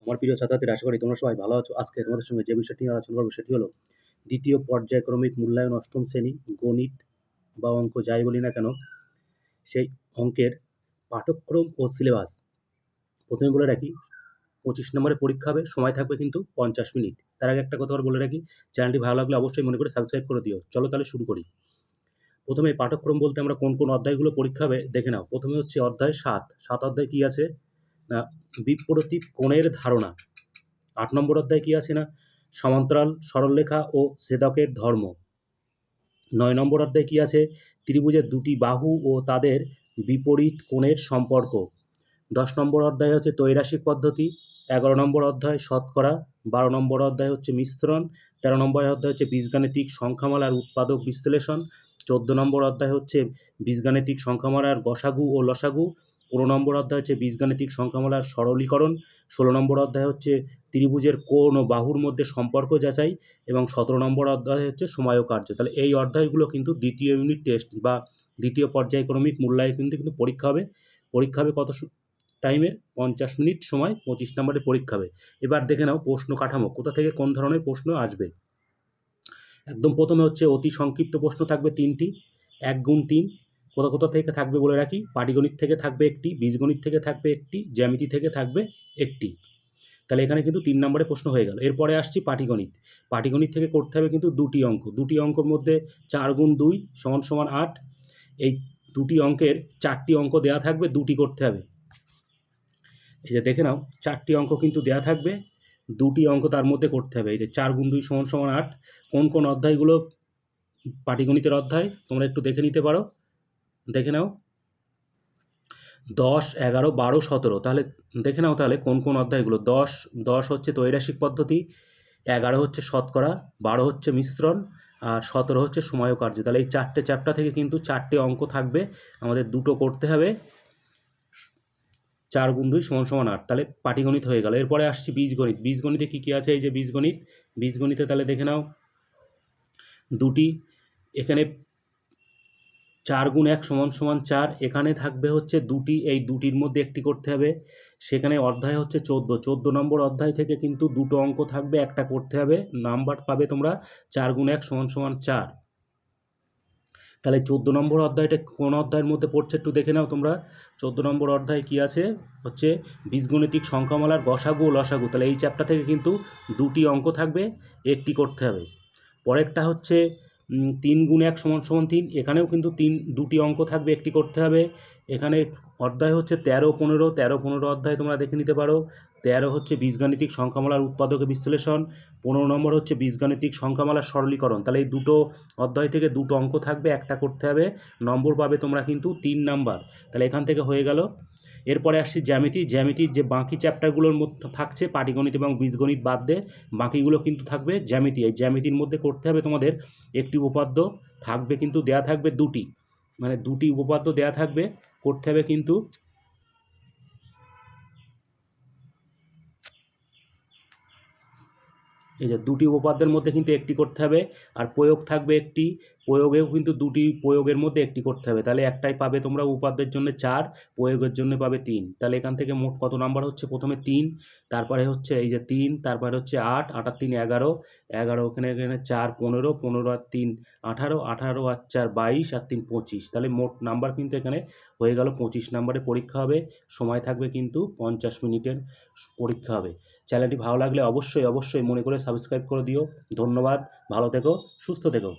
আমার প্রিয় ছাত্রছাত্রীরা, আশা করি তোমরা সবাই ভালো আছো। আজকে তোমাদের সঙ্গে যে বিষয়টি নিয়ে আলোচনা করবো সেটি হলো দ্বিতীয় পর্যায়ক্রমিক মূল্যায়ন অষ্টম শ্রেণী গণিত বা অঙ্ক যাই বলি না কেন, সেই অঙ্কের পাঠ্যক্রম ও সিলেবাস। প্রথমে বলে রাখি 25 নম্বরের পরীক্ষা হবে, সময় থাকবে কিন্তু 50 মিনিট। তার আগে একটা কথা বলে রাখি, চ্যানেলটি ভালো লাগলে অবশ্যই মনে করে সাবস্ক্রাইব করে দিও। চলো তাহলে শুরু করি। প্রথমে পাঠ্যক্রম বলতে আমরা কোন কোন অধ্যায়গুলো পরীক্ষা হবে দেখে নাও। প্রথমে হচ্ছে অধ্যায় 7 অধ্যায় কী আছে না, বিপ্রতীপ কোণের ধারণা। 8 নম্বর অধ্যায় কী আছে না, সমান্তরাল সরলরেখা ও ছেদকের ধর্ম। 9 নম্বর অধ্যায় কী আছে, ত্রিভুজের দুটি বাহু ও তাদের বিপরীত কোণের সম্পর্ক। 10 নম্বর অধ্যায় হচ্ছে ত্রৈরাসিক পদ্ধতি। 11 নম্বর অধ্যায় শতকরা। 12 নম্বর অধ্যায় হচ্ছে মিশ্রণ। 13 নম্বর অধ্যায় হচ্ছে বীজগাণিতিক সংখ্যামালার উৎপাদক বিশ্লেষণ। 14 নম্বর অধ্যায় হচ্ছে বীজগাণিতিক সংখ্যামালার গসাগু ও লসাগু। 15 নম্বর অধ্যায় হচ্ছে বীজগাণিতিক সংখ্যামালার সরলীকরণ। 16 নম্বর অধ্যায় হচ্ছে ত্রিভুজের কোণ ও বাহুর মধ্যে সম্পর্ক যাচাই। এবং 17 নম্বর অধ্যায় হচ্ছে সময় ও কার্য। তাহলে এই অধ্যায়গুলো কিন্তু দ্বিতীয় ইউনিট টেস্ট বা দ্বিতীয় পর্যায়ক্রমিক মূল্যায়ন কিন্তু পরীক্ষা হবে। পরীক্ষা হবে কত টাইমের, 50 মিনিট সময়, 25 নম্বরের পরীক্ষা হবে। এবার দেখে নাও প্রশ্ন কাঠামো, কোথা থেকে কোন ধরনের প্রশ্ন আসবে। একদম প্রথমে হচ্ছে অতি সংক্ষিপ্ত প্রশ্ন থাকবে 3টি। 1 গুণ 3 কোথা কোথা থেকে থাকবে বলে রাখি, পাটিগণিত থেকে থাকবে একটি, বীজগণিত থেকে থাকবে একটি, জ্যামিতি থেকে থাকবে একটি। তাহলে এখানে কিন্তু 3 নম্বরের প্রশ্ন হয়ে গেল। এরপরে আসছি পাটিগণিত। পাটিগণিত থেকে করতে হবে কিন্তু দুটি অঙ্ক। দুটি অঙ্কের মধ্যে 4 গুণ 2 = 8। এই দুটি অঙ্কের 4টি অঙ্ক দেওয়া থাকবে, দুটি করতে হবে। এই যে দেখে নাও 4টি অঙ্ক কিন্তু দেওয়া থাকবে, দুটি অঙ্ক তার মধ্যে করতে হবে। এই যে 4 গুণ 2 = 8। কোন কোন অধ্যায়গুলো পাটিগণিতের অধ্যায় তোমরা একটু দেখে নিতে পারো, দেখে নাও। 10, 11, 12, 17। তাহলে দেখে নাও তাহলে কোন কোন অধ্যায়গুলো। 10 হচ্ছে ত্রৈরাসিক পদ্ধতি, 11 হচ্ছে শতকরা, 12 হচ্ছে মিশ্রণ, আর 17 হচ্ছে সময় ও কার্য। তাহলে এই 4টে চ্যাপ্টার থেকে কিন্তু 4টে অঙ্ক থাকবে, আমাদের দুটো করতে হবে। 4 গুণ 2 = 8। তাহলে পাটিগণিত হয়ে গেল। এরপরে আসছি বীজগণিত। বীজগণিতে কী কী আছে, এই যে বীজগণিতে তাহলে দেখে নাও দুটি। এখানে 4 গুণ 1 = 4। এখানে থাকবে হচ্ছে দুটি, এই দুটির মধ্যে একটি করতে হবে। সেখানে অধ্যায় হচ্ছে 14 নম্বর অধ্যায় থেকে কিন্তু দুটো অঙ্ক থাকবে, একটা করতে হবে। নাম্বার পাবে তোমরা 4 গুণ 1 = 4। তাহলে 14 নম্বর অধ্যায়টা কোন অধ্যায়ের মধ্যে পড়ছে একটু দেখে নাও তোমরা। 14 নম্বর অধ্যায় কী আছে, হচ্ছে বীজগণিতিক সংখ্যামালার গসাগু ও লসাগু। তাহলে এই চ্যাপ্টার থেকে কিন্তু দুটি অঙ্ক থাকবে, একটি করতে হবে। পরেরটা হচ্ছে 3 গুণ 1 = 3। এখানেও কিন্তু দুটি অঙ্ক থাকবে, একটি করতে হবে। এখানে অধ্যায় হচ্ছে 13, 15 অধ্যায় তোমরা দেখে নিতে পারো। 13 হচ্ছে বীজগাণিতিক সংখ্যামালার উৎপাদক বিশ্লেষণ। 15 নম্বর হচ্ছে বীজগাণিতিক সংখ্যামালার সরলীকরণ। তাহলে এই দুটো অধ্যায় থেকে দুটো অঙ্ক থাকবে, একটা করতে হবে। নম্বর পাবে তোমরা কিন্তু 3 নাম্বার। তাহলে এখান থেকে হয়ে গেল। এরপরে আসছি জ্যামিতির যে বাকি চ্যাপ্টারগুলোর মধ্যে থাকছে, পাটিগণিত এবং বীজগণিত বাদ দিয়ে বাকিগুলো কিন্তু থাকবে জ্যামিতি। এই জ্যামিতির মধ্যে করতে হবে তোমাদের একটি উপপাদ্য থাকবে, কিন্তু দেয়া থাকবে দুটি, মানে দুটি উপপাদ্য দেয়া থাকবে, করতে হবে কিন্তু। এই যে দুটি উপপাদ্যের মধ্যে কিন্তু একটি করতে হবে। আর প্রয়োগ থাকবে একটি, প্রয়োগেও কিন্তু দুটি, প্রয়োগের মধ্যে একটি করতে হবে। তাহলে একটাই পাবে তোমরা উপপাদ্যের জন্য 4, প্রয়োগের জন্য পাবে 3। তাহলে এখান থেকে মোট কত নাম্বার হচ্ছে, প্রথমে 3, তারপরে হচ্ছে এই যে 3, তারপরে হচ্ছে 8, 8 আর 3 11, 11 এখানে 4 15, 15 আর 3 18, 18 আর 4 22 আর 3 25। তাহলে মোট নাম্বার কিন্তু এখানে হয়ে গেল 25 নম্বরে পরীক্ষা হবে। সময় থাকবে কিন্তু 50 মিনিটের পরীক্ষা হবে। চ্যানেলটি ভালো লাগলে অবশ্যই মনে করে সাবস্ক্রাইব করে দিও। ধন্যবাদ, ভালো থেকো, সুস্থ থেকো।